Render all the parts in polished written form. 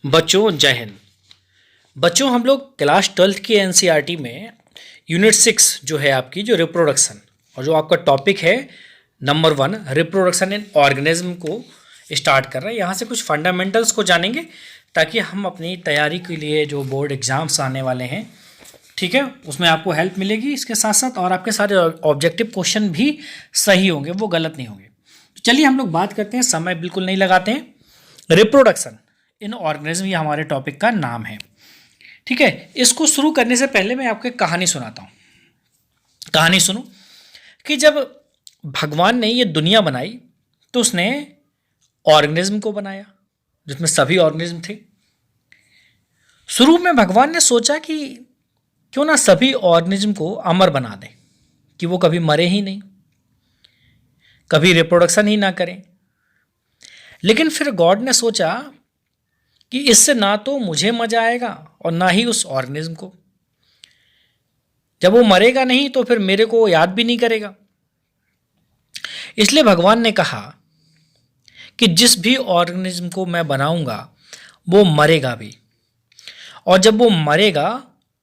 बच्चों जय हिंद। बच्चों हम लोग क्लास 12th की एनसीईआरटी में यूनिट 6 जो है आपकी जो रिप्रोडक्शन और जो आपका टॉपिक है नंबर 1 रिप्रोडक्शन इन ऑर्गेनिज्म को स्टार्ट कर रहे हैं। यहाँ से कुछ फंडामेंटल्स को जानेंगे ताकि हम अपनी तैयारी के लिए जो बोर्ड एग्जाम्स आने वाले हैं, ठीक है, उसमें आपको हेल्प मिलेगी। इसके साथ साथ और आपके सारे ऑब्जेक्टिव क्वेश्चन भी सही होंगे, वो गलत नहीं होंगे। तो चलिए हम लोग बात करते हैं, समय बिल्कुल नहीं लगाते हैं। रिप्रोडक्शन इन ऑर्गेनिज्म ये हमारे टॉपिक का नाम है, ठीक है। इसको शुरू करने से पहले मैं आपको एक कहानी सुनाता हूँ। कहानी सुनो कि जब भगवान ने ये दुनिया बनाई तो उसने ऑर्गेनिज्म को बनाया जिसमें सभी ऑर्गेनिज्म थे। शुरू में भगवान ने सोचा कि क्यों ना सभी ऑर्गेनिज्म को अमर बना दें, कि वो कभी मरे ही नहीं, कभी रिप्रोडक्शन ही ना करें। लेकिन फिर गॉड ने सोचा कि इससे ना तो मुझे मजा आएगा और ना ही उस ऑर्गेनिज्म को। जब वो मरेगा नहीं तो फिर मेरे को याद भी नहीं करेगा। इसलिए भगवान ने कहा कि जिस भी ऑर्गेनिज्म को मैं बनाऊंगा वो मरेगा भी, और जब वो मरेगा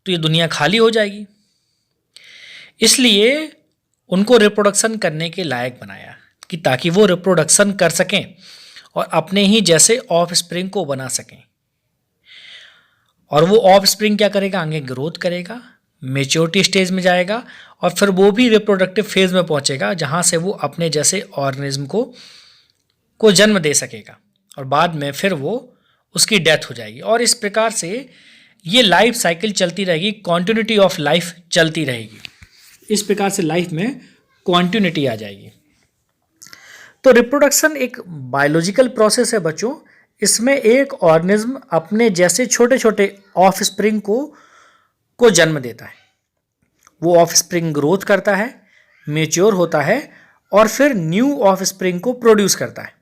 तो ये दुनिया खाली हो जाएगी। इसलिए उनको रिप्रोडक्शन करने के लायक बनाया कि ताकि वो रिप्रोडक्शन कर सकें और अपने ही जैसे ऑफ स्प्रिंग को बना सकें। और वो ऑफ स्प्रिंग क्या करेगा, आगे ग्रोथ करेगा, मेच्योरिटी स्टेज में जाएगा और फिर वो भी रिप्रोडक्टिव फेज में पहुंचेगा जहां से वो अपने जैसे ऑर्गेनिज्म को जन्म दे सकेगा और बाद में फिर वो उसकी डेथ हो जाएगी। और इस प्रकार से ये लाइफ साइकिल चलती रहेगी, कॉन्टिन्यूटी ऑफ लाइफ चलती रहेगी। इस प्रकार से लाइफ में कॉन्टिन्यूटी आ जाएगी। तो रिप्रोडक्शन एक बायोलॉजिकल प्रोसेस है बच्चों। इसमें एक ऑर्गेनिज्म अपने जैसे छोटे छोटे ऑफ स्प्रिंग को जन्म देता है। वो ऑफ स्प्रिंग ग्रोथ करता है, मेच्योर होता है और फिर न्यू ऑफ स्प्रिंग को प्रोड्यूस करता है।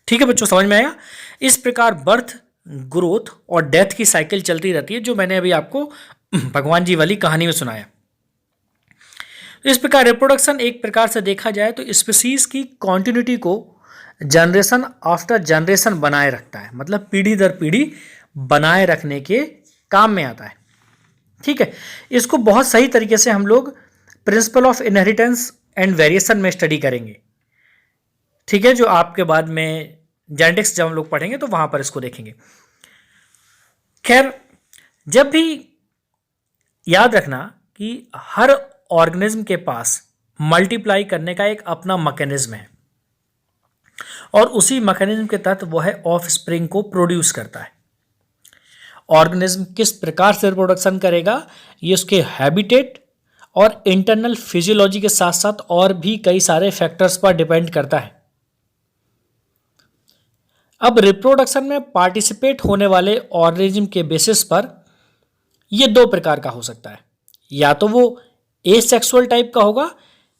ठीक है बच्चों, समझ में आया? इस प्रकार बर्थ, ग्रोथ और डेथ की साइकिल चलती रहती है, जो मैंने अभी आपको भगवान जी वाली कहानी में सुनाया। इस प्रकार रिप्रोडक्शन एक प्रकार से देखा जाए तो स्पीसीज की कॉन्टिन्यूटी को जनरेशन आफ्टर जनरेशन बनाए रखता है, मतलब पीढ़ी दर पीढ़ी बनाए रखने के काम में आता है। ठीक है, इसको बहुत सही तरीके से हम लोग principle of inheritance and variation में स्टडी करेंगे। ठीक है, जो आपके बाद में जेनेटिक्स जब हम लोग पढ़ेंगे तो वहां पर इसको देखेंगे। खैर, जब भी याद रखना कि हर ऑर्गेनिज्म के पास मल्टीप्लाई करने का एक अपना मैकेनिज्म है और उसी मैकेनिज्म के तहत वो है ऑफ स्प्रिंग को प्रोड्यूस करता है। ऑर्गेनिज्म किस प्रकार से रिप्रोडक्शन करेगा ये उसके हैबिटेट और इंटरनल फिजियोलॉजी के साथ साथ और भी कई सारे फैक्टर्स पर डिपेंड करता है। अब रिप्रोडक्शन में पार्टिसिपेट होने वाले ऑर्गेनिज्म के बेसिस पर यह दो प्रकार का हो सकता है, या तो वो एसेक्सुअल टाइप का होगा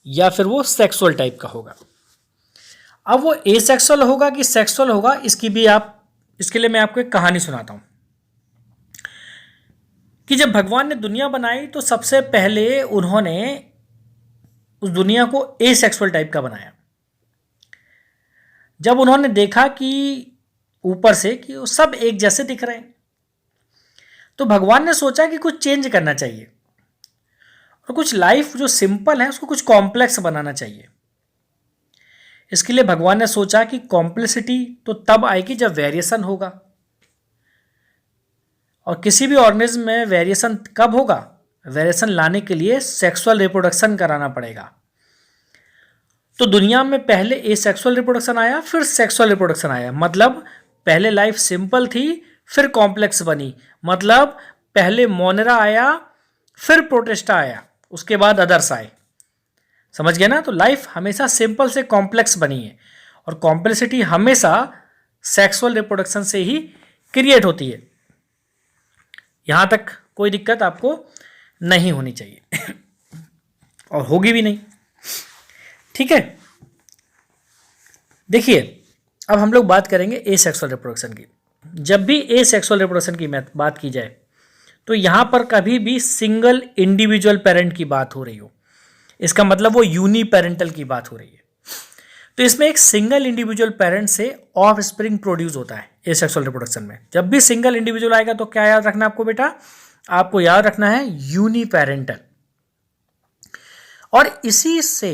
या फिर वो सेक्सुअल टाइप का होगा। अब वो एसेक्सुअल होगा कि सेक्सुअल होगा, इसके लिए मैं आपको एक कहानी सुनाता हूं कि जब भगवान ने दुनिया बनाई तो सबसे पहले उन्होंने उस दुनिया को एसेक्सुअल टाइप का बनाया। जब उन्होंने देखा कि ऊपर से कि वो सब एक जैसे दिख रहे हैं तो भगवान ने सोचा कि कुछ चेंज करना चाहिए और कुछ लाइफ जो सिंपल है उसको कुछ कॉम्प्लेक्स बनाना चाहिए। इसके लिए भगवान ने सोचा कि कॉम्प्लेक्सिटी तो तब आएगी जब वेरिएशन होगा, और किसी भी ऑर्गेनिज्म में वेरिएशन कब होगा? वेरिएशन लाने के लिए सेक्सुअल रिप्रोडक्शन कराना पड़ेगा। तो दुनिया में पहले एसेक्सुअल रिप्रोडक्शन आया, फिर सेक्सुअल रिप्रोडक्शन आया। मतलब पहले लाइफ सिंपल थी, फिर कॉम्प्लेक्स बनी। मतलब पहले मोनेरा आया, फिर प्रोटिस्टा आया, उसके बाद अदर्स आए। समझ गए ना? तो लाइफ हमेशा सिंपल से कॉम्प्लेक्स बनी है और कॉम्प्लेक्सिटी हमेशा सेक्सुअल रिप्रोडक्शन से ही क्रिएट होती है। यहां तक कोई दिक्कत आपको नहीं होनी चाहिए और होगी भी नहीं। ठीक है, देखिए अब हम लोग बात करेंगे एसेक्सुअल रिप्रोडक्शन की। जब भी एसेक्सुअल रिप्रोडक्शन की बात की जाए तो यहां पर कभी भी सिंगल इंडिविजुअल पेरेंट की बात हो रही हो, इसका मतलब वो यूनी पेरेंटल की बात हो रही है। तो इसमें एक सिंगल इंडिविजुअल पेरेंट से ऑफ स्प्रिंग प्रोड्यूस होता है एसेक्सुअल रिप्रोडक्शन में। जब भी सिंगल इंडिविजुअल आएगा तो क्या याद रखना आपको बेटा, आपको याद रखना है यूनिपेरेंटल। और इसी से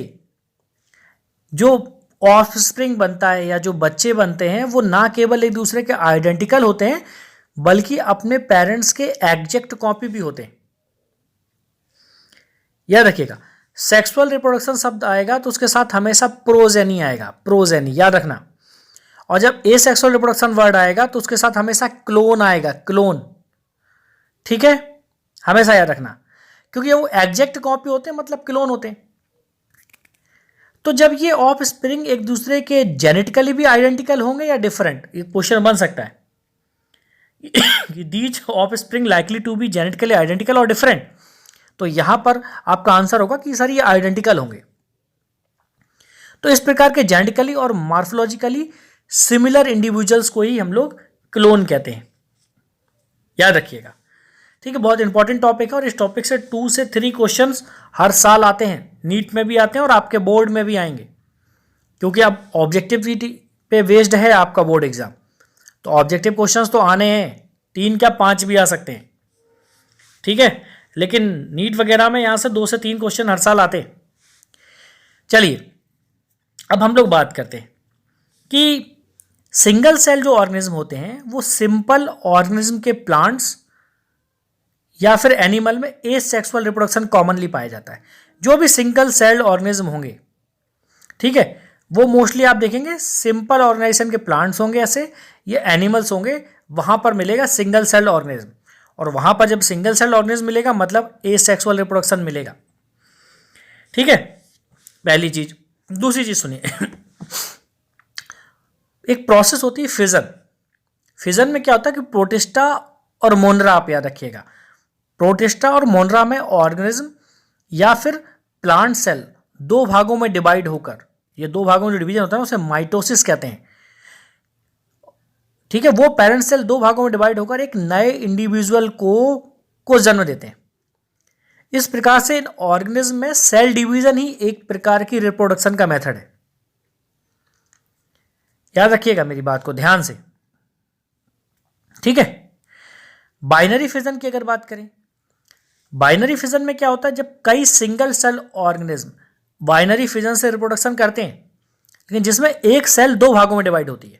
जो ऑफ स्प्रिंग बनता है या जो बच्चे बनते हैं वो ना केवल एक दूसरे के आइडेंटिकल होते हैं बल्कि अपने पेरेंट्स के एग्जैक्ट कॉपी भी होते हैं। याद रखिएगा, सेक्सुअल रिप्रोडक्शन शब्द आएगा तो उसके साथ हमेशा प्रोजेनी आएगा, प्रोजेनी याद रखना। और जब एसेक्सुअल रिप्रोडक्शन वर्ड आएगा तो उसके साथ हमेशा क्लोन आएगा, क्लोन। ठीक है, हमेशा याद रखना, क्योंकि वो एग्जैक्ट कॉपी होते हैं मतलब क्लोन होते हैं। तो जब ये ऑफ स्प्रिंग एक दूसरे के जेनेटिकली भी आइडेंटिकल होंगे या डिफरेंट, ये क्वेश्चन बन सकता है कि these offspring likely to be genetically identical और डिफरेंट। तो यहां पर आपका आंसर होगा कि सर ये आइडेंटिकल होंगे। तो इस प्रकार के जेनेटिकली और मॉर्फोलॉजिकली सिमिलर इंडिविजुअल्स को ही हम लोग क्लोन कहते हैं, याद रखिएगा। ठीक है, बहुत इंपॉर्टेंट टॉपिक है और इस टॉपिक से 2 से 3 क्वेश्चंस हर साल आते हैं, नीट में भी आते हैं और आपके बोर्ड में भी आएंगे, क्योंकि अब ऑब्जेक्टिविटी पे बेस्ड है आपका बोर्ड एग्जाम। तो ऑब्जेक्टिव क्वेश्चंस तो आने हैं, 3 क्या 5 भी आ सकते हैं। ठीक है, लेकिन नीट वगैरह में यहां से 2 से 3 क्वेश्चन हर साल आते हैं। चलिए अब हम लोग बात करते हैं कि सिंगल सेल जो ऑर्गेनिज्म होते हैं वो सिंपल ऑर्गेनिज्म के प्लांट्स या फिर एनिमल में एसेक्सुअल रिप्रोडक्शन कॉमनली पाया जाता है। जो भी सिंगल सेल्ड ऑर्गेनिज्म होंगे, ठीक है, वो मोस्टली आप देखेंगे सिंपल ऑर्गेनाइजेशन के प्लांट्स होंगे ऐसे, ये एनिमल्स होंगे, वहां पर मिलेगा सिंगल सेल्ड ऑर्गेनिज्म। और वहां पर जब सिंगल सेल्ड ऑर्गेनिज्म मिलेगा मतलब एसेक्सुअल रिप्रोडक्शन मिलेगा। ठीक है, पहली चीज। दूसरी चीज सुनिए एक प्रोसेस होती है फिजन। फिजन में क्या होता है कि प्रोटिस्टा और मोनरा, आप याद रखिएगा, प्रोटिस्टा और मोनरा में ऑर्गेनिज्म या फिर प्लांट सेल 2 भागों में डिवाइड होकर, ये 2 भागों में जो डिवीजन होता है उसे माइटोसिस कहते हैं। ठीक है, वो पेरेंट सेल 2 भागों में डिवाइड होकर एक नए इंडिविजुअल को जन्म देते हैं। इस प्रकार से इन ऑर्गेनिज्म में सेल डिवीजन ही एक प्रकार की रिप्रोडक्शन का मेथड है। याद रखिएगा मेरी बात को ध्यान से। ठीक है, बाइनरी फिजन की अगर बात करें, बाइनरी फिजन में क्या होता है, जब कई single cell organism binary fission से रिप्रोडक्शन करते हैं, लेकिन जिसमें एक सेल 2 भागों में डिवाइड होती है।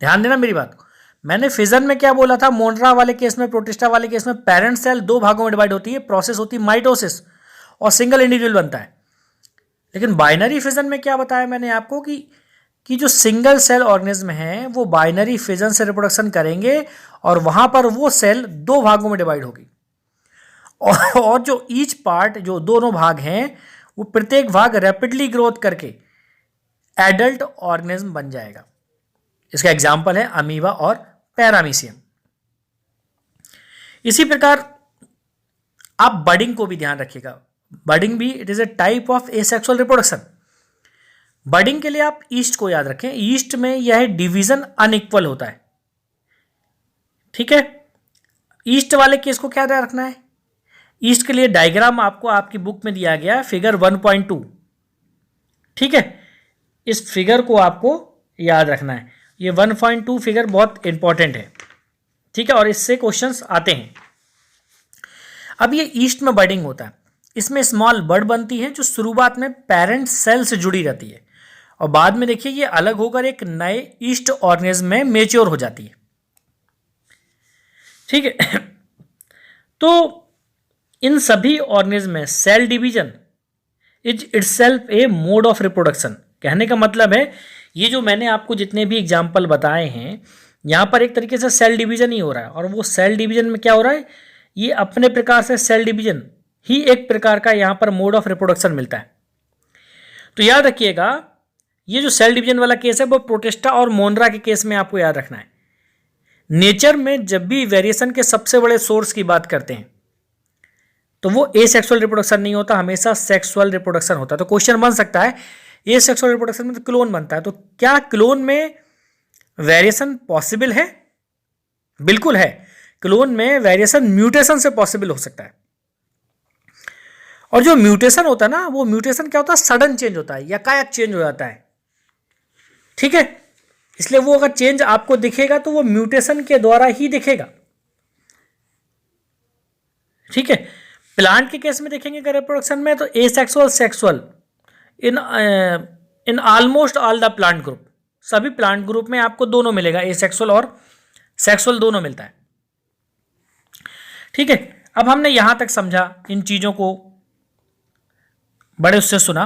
ध्यान देना मेरी बात को, मैंने फिजन में क्या बोला था, मोनरा वाले केस में, प्रोटिस्टा वाले केस में पेरेंट सेल 2 भागों में डिवाइड होती है, प्रोसेस होती है माइटोसिस और सिंगल इंडिविजुअल बनता है। लेकिन बाइनरी फिजन में क्या बताया मैंने आपको कि जो सिंगल सेल ऑर्गेनिज्म हैं वो बाइनरी फिजन से रिप्रोडक्शन करेंगे और वहां पर वो सेल 2 भागों में डिवाइड होगी और जो ईच पार्ट, जो दोनों भाग हैं, वो प्रत्येक भाग रैपिडली ग्रोथ करके एडल्ट ऑर्गेनिज्म बन जाएगा। इसका एग्जाम्पल है अमीबा और पैरामीशियम। इसी प्रकार आप बडिंग को भी ध्यान रखिएगा। बडिंग भी it is a type of asexual reproduction. Budding के लिए आप ईस्ट को याद रखें, ईस्ट में यह डिवीजन अनइक्वल होता है। ठीक है, ईस्ट वाले केस को क्या याद रखना है, ईस्ट के लिए डायग्राम आपको आपकी बुक में दिया गया है, फिगर 1.2। ठीक है, इस फिगर को आपको याद रखना है, ये 1.2 फिगर बहुत इंपॉर्टेंट है। ठीक है, और इससे क्वेश्चंस आते हैं। अब ये ईस्ट में बडिंग होता है, इसमें स्मॉल बड बनती है जो शुरुआत में पेरेंट सेल से जुड़ी रहती है और बाद में देखिए ये अलग होकर एक नए ईस्ट ऑर्गेनिज्म में मेच्योर हो जाती है। ठीक है, तो इन सभी ऑर्गेनिज्म में cell division is itself a mode of reproduction. कहने का मतलब है ये जो मैंने आपको जितने भी एग्जाम्पल बताए हैं, यहां पर एक तरीके से सेल डिवीजन ही हो रहा है और वो सेल डिवीजन में क्या हो रहा है, ये अपने प्रकार से सेल डिवीजन ही एक प्रकार का यहां पर मोड ऑफ रिप्रोडक्शन मिलता है। तो याद रखिएगा ये जो सेल डिवीजन वाला केस है वो प्रोटिस्टा और मोनरा के केस में आपको याद रखना है। नेचर में जब भी वेरिएशन के सबसे बड़े सोर्स की बात करते हैं तो वो एसेक्सुअल रिप्रोडक्शन नहीं होता, हमेशा सेक्सुअल रिप्रोडक्शन होता है। तो क्वेश्चन बन सकता है एसेक्सुअल रिप्रोडक्शन में तो क्लोन बनता है, तो क्या क्लोन में वेरिएशन पॉसिबल है? बिल्कुल है, क्लोन में वेरिएशन म्यूटेशन से पॉसिबल हो सकता है। और जो म्यूटेशन होता है ना, वो म्यूटेशन क्या होता है, सडन चेंज होता है, यकायक चेंज हो जाता है, ठीक है। इसलिए वो अगर चेंज आपको दिखेगा तो वो म्यूटेशन के द्वारा ही दिखेगा, ठीक है। प्लांट के केस में देखेंगे अगर रिप्रोडक्शन में, तो asexual sexual in almost all the plant group, सभी प्लांट ग्रुप में आपको दोनों मिलेगा, एसेक्सुअल और सेक्सुअल दोनों मिलता है, ठीक है। अब हमने यहां तक समझा, इन चीजों को बड़े उससे सुना।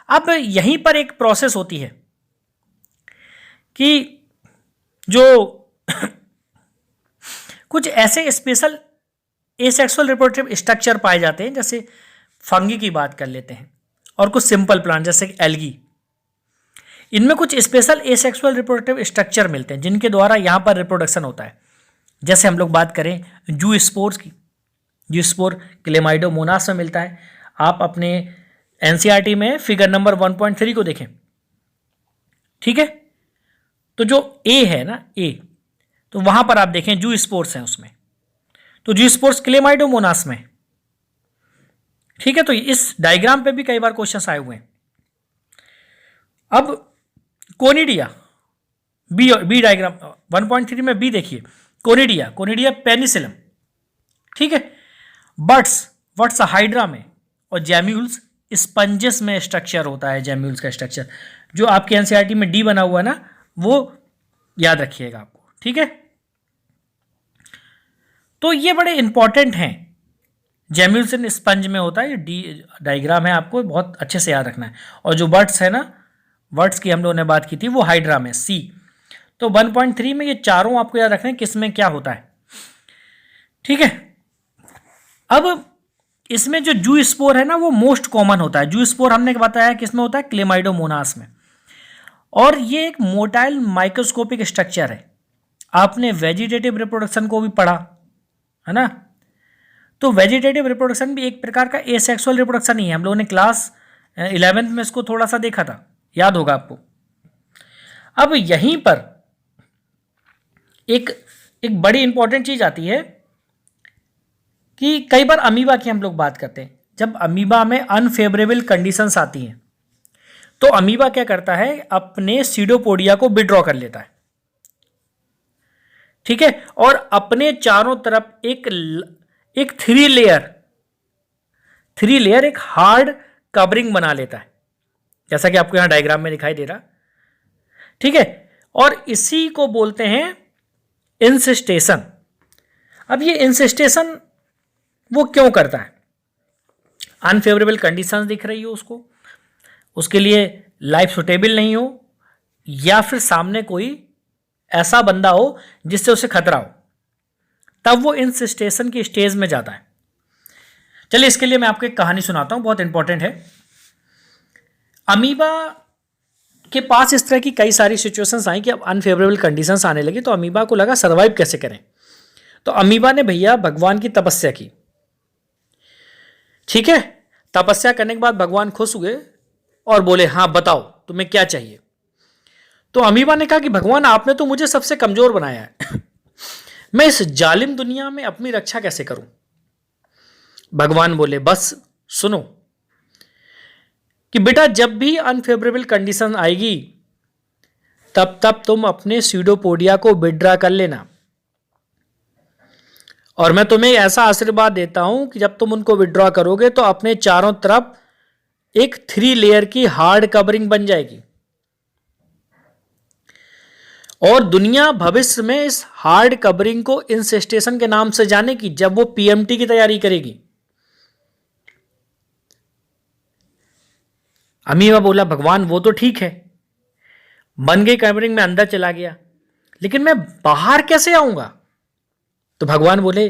अब यहीं पर एक प्रोसेस होती है कि जो कुछ ऐसे स्पेशल एसेक्सुअल रिप्रोडक्टिव स्ट्रक्चर पाए जाते हैं, जैसे फंगी की बात कर लेते हैं, और कुछ सिंपल प्लांट जैसे एल्गी, इनमें कुछ स्पेशल एसेक्सुअल रिप्रोडक्टिव स्ट्रक्चर मिलते हैं जिनके द्वारा यहां पर रिप्रोडक्शन होता है। जैसे हम लोग बात करें जू स्पोर्स की, जू स्पोर क्लेमाइडोमोनास में मिलता है। आप अपने एनसीईआरटी में फिगर नंबर 1.3 को देखें, ठीक है। तो जो ए है ना, ए, तो वहां पर आप देखें जू स्पोर्स हैं उसमें, तो जू स्पोर्स क्लेमाइडोमोनास में, ठीक है। तो इस डायग्राम पे भी कई बार क्वेश्चंस आए हुए हैं। अब कोनिडिया, बी डायग्राम 1.3 में बी देखिए, कोनिडिया पेनिसिलम, ठीक है। बट्स हाइड्रा में, और जैम्यूल्स स्पंजेस में स्ट्रक्चर होता है, जैम्यूल्स का स्ट्रक्चर जो आपके एनसीईआरटी में डी बना हुआ है ना, वो याद रखिएगा आपको, ठीक है। तो ये बड़े इंपॉर्टेंट हैं, जैम्यूल्स इन स्पंज में होता है, ये डी डायग्राम है, आपको बहुत अच्छे से याद रखना है। और जो बर्ड्स है ना, वर्ड्स की हम लोगों ने बात की थी, वो हाइड्रा में, सी। तो 1.3 में ये चारों आपको याद रखना है किसमें क्या होता है, ठीक है। अब इसमें जो जू स्पोर है ना, वो मोस्ट कॉमन होता है। जू स्पोर हमने बताया किसमें होता है, क्लेमाइडोमोनास में, और ये एक मोटाइल माइक्रोस्कोपिक स्ट्रक्चर है। आपने वेजिटेटिव रिप्रोडक्शन को भी पढ़ा है ना, तो वेजिटेटिव रिप्रोडक्शन भी एक प्रकार का एसेक्सुअल रिप्रोडक्शन ही है। हम लोगों ने क्लास 11th में इसको थोड़ा सा देखा था, याद होगा आपको। अब यहीं पर एक बड़ी इंपॉर्टेंट चीज आती है कि कई बार अमीबा की हम लोग बात करते हैं। जब अमीबा में अनफेवरेबल कंडीशंस आती हैं, तो अमीबा क्या करता है, अपने सीडोपोडिया को विड्रॉ कर लेता है, ठीक है, और अपने चारों तरफ एक थ्री लेयर एक हार्ड कवरिंग बना लेता है, जैसा कि आपको यहां डायग्राम में दिखाई दे रहा, ठीक है। और इसी को बोलते हैं इंसिस्टेशन। अब ये इंसिस्टेशन वो क्यों करता है, अनफेवरेबल कंडीशंस दिख रही हो उसको, उसके लिए लाइफ सुटेबल नहीं हो, या फिर सामने कोई ऐसा बंदा हो जिससे उसे खतरा हो, तब वो इंसिस्टेशन की स्टेज में जाता है। चलिए इसके लिए मैं आपको एक कहानी सुनाता हूं, बहुत इंपॉर्टेंट है। अमीबा के पास इस तरह की कई सारी सिचुएशंस आई कि अब अनफेवरेबल कंडीशंस आने लगी, तो अमीबा को लगा सर्वाइव कैसे करें। तो अमीबा ने भैया भगवान की तपस्या की, ठीक है। तपस्या करने के बाद भगवान खुश हुए और बोले, हाँ बताओ तुम्हें क्या चाहिए। तो अमीबा ने कहा कि भगवान आपने तो मुझे सबसे कमजोर बनाया है मैं इस जालिम दुनिया में अपनी रक्षा कैसे करूं। भगवान बोले, बस सुनो कि बेटा जब भी अनफेवरेबल कंडीशन आएगी तब तुम अपने सीडोपोडिया को विड्रॉ कर लेना, और मैं तुम्हें ऐसा आशीर्वाद देता हूं कि जब तुम उनको विड्रॉ करोगे तो अपने चारों तरफ एक 3 लेयर की हार्ड कवरिंग बन जाएगी, और दुनिया भविष्य में इस हार्ड कवरिंग को इंसिस्टेशन के नाम से जानेगी जब वो पीएमटी की तैयारी करेगी। अमीबा बोला, भगवान वो तो ठीक है, बन गई कवरिंग में अंदर चला गया, लेकिन मैं बाहर कैसे आऊंगा। तो भगवान बोले,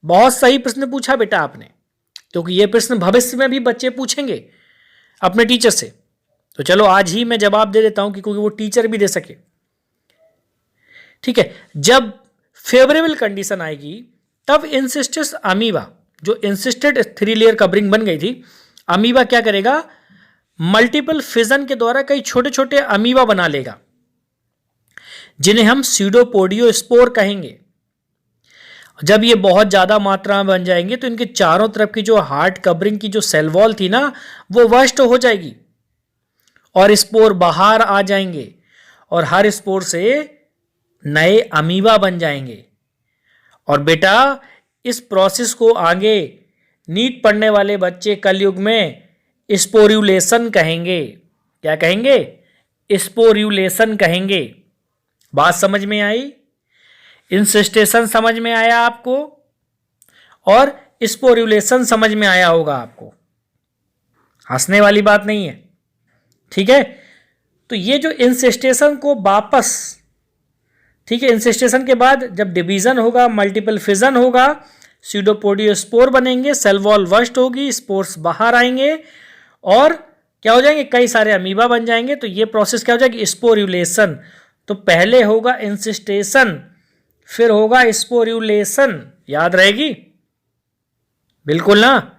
बहुत सही प्रश्न पूछा बेटा आपने, क्योंकि ये प्रश्न भविष्य में भी बच्चे पूछेंगे अपने टीचर से। तो चलो आज ही मैं जवाब दे देता हूं कि क्योंकि वो टीचर भी दे सके, ठीक है। जब फेवरेबल कंडीशन आएगी तब इंसिस्टेस अमीबा, जो इंसिस्टेड 3 लेयर कवरिंग बन गई थी, अमीबा क्या करेगा, मल्टीपल फिजन के द्वारा कई छोटे छोटे अमीबा बना लेगा जिन्हें हम सीडोपोडियोस्पोर कहेंगे, जब ये बहुत ज़्यादा मात्रा में बन जाएंगे तो इनके चारों तरफ की जो हार्ड कवरिंग की जो सेल वॉल थी ना, वो वर्स्ट हो जाएगी और स्पोर बाहर आ जाएंगे और हर स्पोर से नए अमीबा बन जाएंगे। और बेटा इस प्रोसेस को आगे नीट पढ़ने वाले बच्चे कलयुग में स्पोर्यूलेशन कहेंगे। क्या कहेंगे? स्पोर्यूलेशन कहेंगे। बात समझ में आई? इंसेस्टेशन समझ में आया आपको और स्पोर्यूलेशन समझ में आया होगा आपको। हंसने वाली बात नहीं है, ठीक है। तो ये जो इंसेस्टेशन को वापस, ठीक है, इंसेस्टेशन के बाद जब डिवीजन होगा, मल्टीपल फिजन होगा, स्यूडोपोडियोस्पोर बनेंगे, सेल वॉल वर्स्ट होगी, स्पोर्स बाहर आएंगे और क्या हो जाएंगे? कई सारे अमीबा बन जाएंगे। तो ये प्रोसेस क्या हो जाएगी? स्पोर्यूलेशन। तो पहले होगा इंसेस्टेशन, फिर होगा स्पोर्यूलेशन। याद रहेगी? बिल्कुल ना।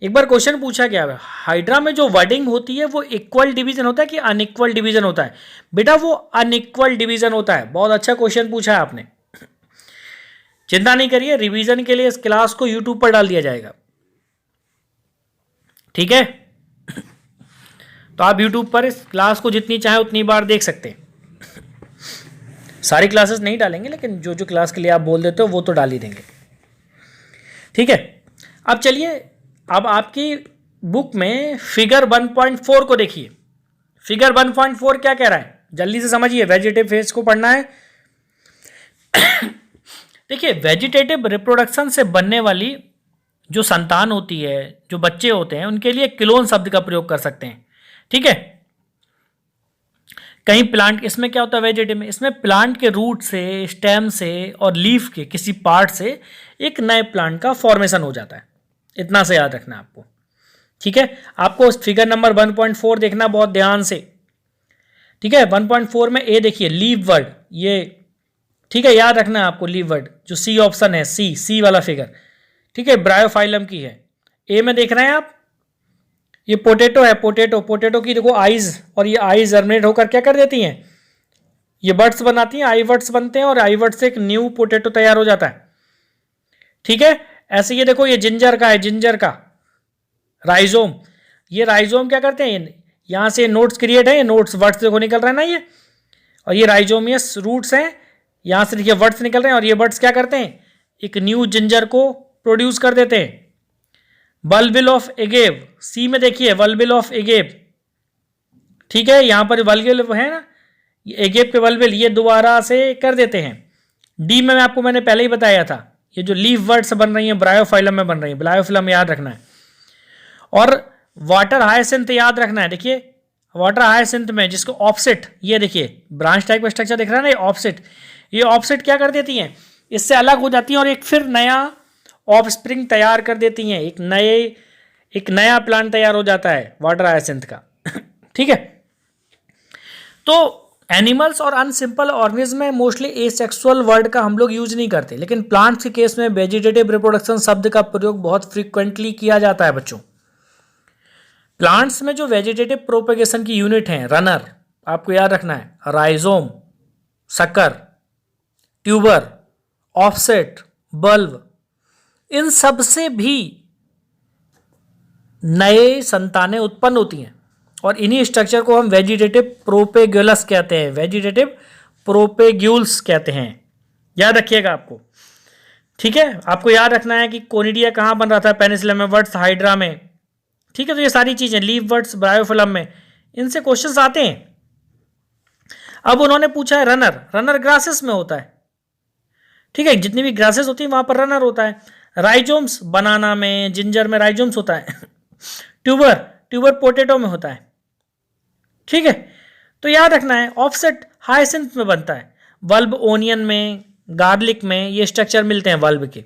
एक बार क्वेश्चन पूछा गया है, हाइड्रा में जो वर्डिंग होती है वो इक्वल डिवीजन होता है कि अनइक्वल डिवीजन होता है? बेटा वो अनइक्वल डिवीजन होता है। बहुत अच्छा क्वेश्चन पूछा है आपने। चिंता नहीं करिए, रिवीजन के लिए इस क्लास को यूट्यूब पर डाल दिया जाएगा, ठीक है। तो आप यूट्यूब पर इस क्लास को जितनी चाहे उतनी बार देख सकते हैं। सारी क्लासेस नहीं डालेंगे, लेकिन जो जो क्लास के लिए आप बोल देते हो वो तो डाल ही देंगे, ठीक है। अब चलिए, अब आपकी बुक में फिगर 1.4 को देखिए। फिगर 1.4 क्या कह रहा है? जल्दी से समझिए, वेजिटेटिव फेज को पढ़ना है। देखिए, वेजिटेटिव रिप्रोडक्शन से बनने वाली जो संतान होती है, जो बच्चे होते हैं, उनके लिए क्लोन शब्द का प्रयोग कर सकते हैं, ठीक है। कहीं प्लांट, इसमें क्या होता है वेजिटेटिव में? इसमें प्लांट के रूट से, स्टेम से और लीफ के किसी पार्ट से एक नए प्लांट का फॉर्मेशन हो जाता है। इतना से याद रखना आपको, ठीक है। आपको फिगर नंबर 1.4 देखना बहुत ध्यान से, ठीक है। 1.4 में ए देखिए, लीव वर्ड, ये ठीक है, याद रखना है आपको। लीव वर्ड जो सी ऑप्शन है, सी वाला फिगर, ठीक है, ब्रायोफाइलम की है। ए में देख रहे हैं आप, ये पोटैटो है, पोटैटो की देखो आईज, और ये आईज जर्मिनेट होकर क्या कर देती हैं? ये बर्ड्स बनाती हैं, आई वर्ड्स बनते हैं और आई वर्ड से एक न्यू पोटैटो तैयार हो जाता है, ठीक है। ऐसे ये देखो, ये जिंजर का है, जिंजर का राइजोम। ये राइजोम क्या करते हैं? यहां से नोट्स क्रिएट है, ये नोट्स वर्ड्स देखो निकल रहे हैं ना ये, और ये राइजोमियस रूट्स हैं, यहां से देखिए वर्ड्स निकल रहे हैं, और ये वर्ड्स क्या करते हैं? एक न्यू जिंजर को प्रोड्यूस कर देते हैं। बल्बिल ऑफ एगेव, सी में देखिए बल्बिल ऑफ एगेव, ठीक है, यहां पर बल्बिल है ना, एगेव के बल्बिल, ये दोबारा से कर देते हैं। डी में आपको मैंने पहले ही बताया था, ये जो लीफ वर्ड्स बन रही हैं ब्रायोफाइलम में बन रही है, ब्रायोफिलम याद रखना है। और वाटर हायसिंथ याद रखना है। देखिए वाटर हायसिंथ में जिसको ऑफसेट, ये देखिए ब्रांच टाइप का स्ट्रक्चर दिख रहा है ना, ये ऑफसेट, ये ऑफसेट क्या कर देती हैं? इससे अलग हो जाती हैं और एक फिर नया ऑफ स्प्रिंग तैयार कर देती हैं, एक नया प्लांट तैयार हो जाता है वाटर हायसिंथ का, ठीक है। तो एनिमल्स और अनसिंपल ऑर्गेनिज्म में मोस्टली एसेक्सुअल वर्ड का हम लोग यूज नहीं करते, लेकिन प्लांट्स के केस में वेजिटेटिव रिप्रोडक्शन शब्द का प्रयोग बहुत फ्रीक्वेंटली किया जाता है बच्चों। प्लांट्स में जो वेजिटेटिव प्रोपेगेशन की यूनिट हैं, रनर, आपको याद रखना है, rhizome, sucker, tuber, offset, bulb, इन सब से भी नए संतानें उत्पन्न होती हैं और इन्हीं स्ट्रक्चर को हम वेजिटेटिव प्रोपेग्यूलस कहते हैं, वेजिटेटिव प्रोपेग्यूल्स कहते हैं। याद रखिएगा आपको, ठीक है। आपको याद रखना है कि कोनिडिया कहाँ बन रहा था? पेनिसिलम में, वर्ड्स हाइड्रा में, ठीक है। तो ये सारी चीजें, लीफ वर्ड्स ब्रायोफिलम में, इनसे क्वेश्चंस आते हैं। अब उन्होंने पूछा है रनर, रनर ग्रासेस में होता है, ठीक है, जितनी भी ग्रासेस होती है वहां पर रनर होता है। राइजोम्स, बनाना में, जिंजर में राइजोम्स होता है। ट्यूबर पोटैटो में होता है, ठीक है। तो याद रखना है, ऑफसेट हायसिंथ में बनता है, बल्ब ओनियन में, गार्लिक में ये स्ट्रक्चर मिलते हैं बल्ब के,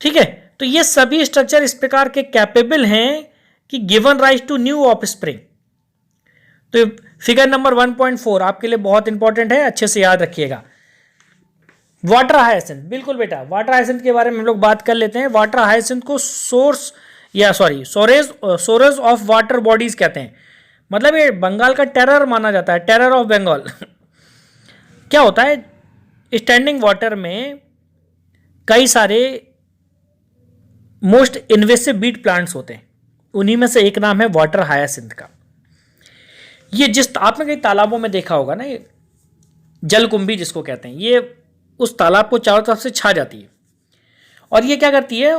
ठीक है। तो ये सभी स्ट्रक्चर इस प्रकार के कैपेबल हैं कि given rise to new offspring. तो फिगर नंबर 1.4 आपके लिए बहुत इंपॉर्टेंट है, अच्छे से याद रखिएगा। वाटर हायसिंथ, बिल्कुल बेटा, वाटर हायसिंथ के बारे में हम लोग बात कर लेते हैं। वाटर हायसिंथ को सोरेज ऑफ वाटर बॉडीज कहते हैं, मतलब ये बंगाल का टेरर माना जाता है, टेरर ऑफ बंगाल। क्या होता है? स्टैंडिंग वाटर में कई सारे मोस्ट इन्वेसिव बीट प्लांट्स होते हैं, उन्हीं में से एक नाम है वाटर हायासिंथ का। ये जिस आपने कई तालाबों में देखा होगा ना, ये जलकुंभी जिसको कहते हैं, ये उस तालाब को चारों तरफ से छा जाती है और ये क्या करती है,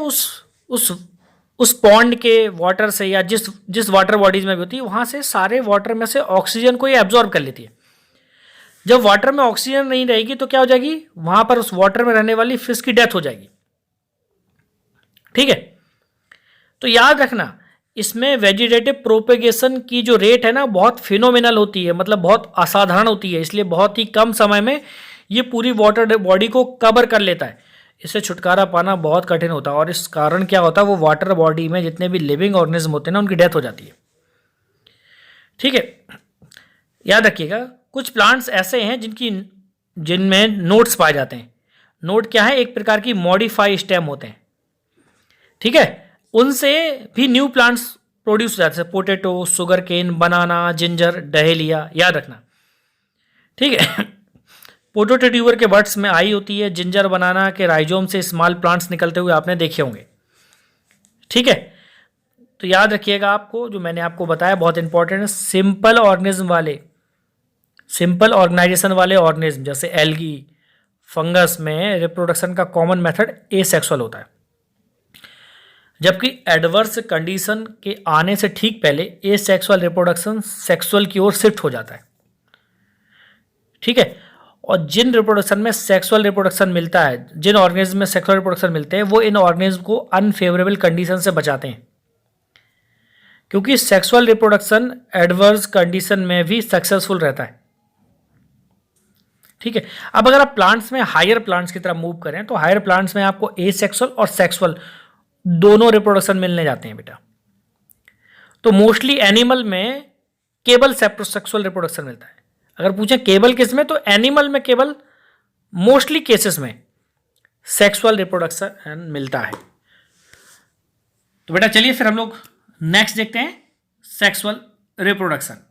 उस पॉन्ड के वाटर से या जिस वाटर बॉडीज में भी होती है वहां से सारे वाटर में से ऑक्सीजन को ये एब्जॉर्ब कर लेती है। जब वाटर में ऑक्सीजन नहीं रहेगी तो क्या हो जाएगी, वहां पर उस वाटर में रहने वाली फिश की डेथ हो जाएगी। ठीक है, तो याद रखना इसमें वेजिटेटिव प्रोपेगेशन की जो रेट है ना बहुत फिनोमिनल होती है, मतलब बहुत असाधारण होती है, इसलिए बहुत ही कम समय में ये पूरी वाटर बॉडी को कवर कर लेता है। इससे छुटकारा पाना बहुत कठिन होता है और इस कारण क्या होता है, वो वाटर बॉडी में जितने भी लिविंग ऑर्गेनिज्म होते हैं ना उनकी डेथ हो जाती है। ठीक है, याद रखिएगा कुछ प्लांट्स ऐसे हैं जिनमें नोड्स पाए जाते हैं। नोड क्या है, एक प्रकार की मॉडिफाई स्टेम होते हैं। ठीक है, उनसे भी न्यू प्लांट्स प्रोड्यूस हो जाते हैं, पोटैटो, शुगर केन, बनाना, जिंजर, डहेलिया, याद रखना। ठीक है, पोटैटो ट्यूबर के बड्स में आई होती है, जिंजर बनाना के राइजोम से स्मॉल प्लांट्स निकलते हुए आपने देखे होंगे। ठीक है, तो याद रखिएगा आपको जो मैंने आपको बताया बहुत इंपॉर्टेंट है। सिंपल ऑर्गेनाइजेशन वाले ऑर्गेनिज्म जैसे एल्गी, फंगस में रिप्रोडक्शन का कॉमन मेथड एसेक्सुअल होता है, जबकि एडवर्स कंडीशन के आने से ठीक पहले एसेक्सुअल रिप्रोडक्शन सेक्सुअल की ओर शिफ्ट हो जाता है। ठीक है, और जिन रिप्रोडक्शन में सेक्सुअल रिप्रोडक्शन मिलता है, जिन ऑर्गेनिज्म में सेक्सुअल रिप्रोडक्शन मिलते हैं वो इन ऑर्गेनिज्म को अनफेवरेबल कंडीशन से बचाते हैं, क्योंकि सेक्सुअल रिप्रोडक्शन एडवर्स कंडीशन में भी सक्सेसफुल रहता है। ठीक है, अब अगर आप प्लांट्स में हायर प्लांट्स की तरफ मूव करें तो हायर प्लांट्स में आपको एसेक्सुअल और सेक्सुअल दोनों रिप्रोडक्शन मिलने जाते हैं बेटा। तो मोस्टली एनिमल में केवल सेक्सुअल रिप्रोडक्शन मिलता है। अगर पूछें केवल किस में, तो एनिमल में केवल मोस्टली केसेस में सेक्सुअल रिप्रोडक्शन मिलता है। तो बेटा चलिए फिर हम लोग नेक्स्ट देखते हैं सेक्सुअल रिप्रोडक्शन।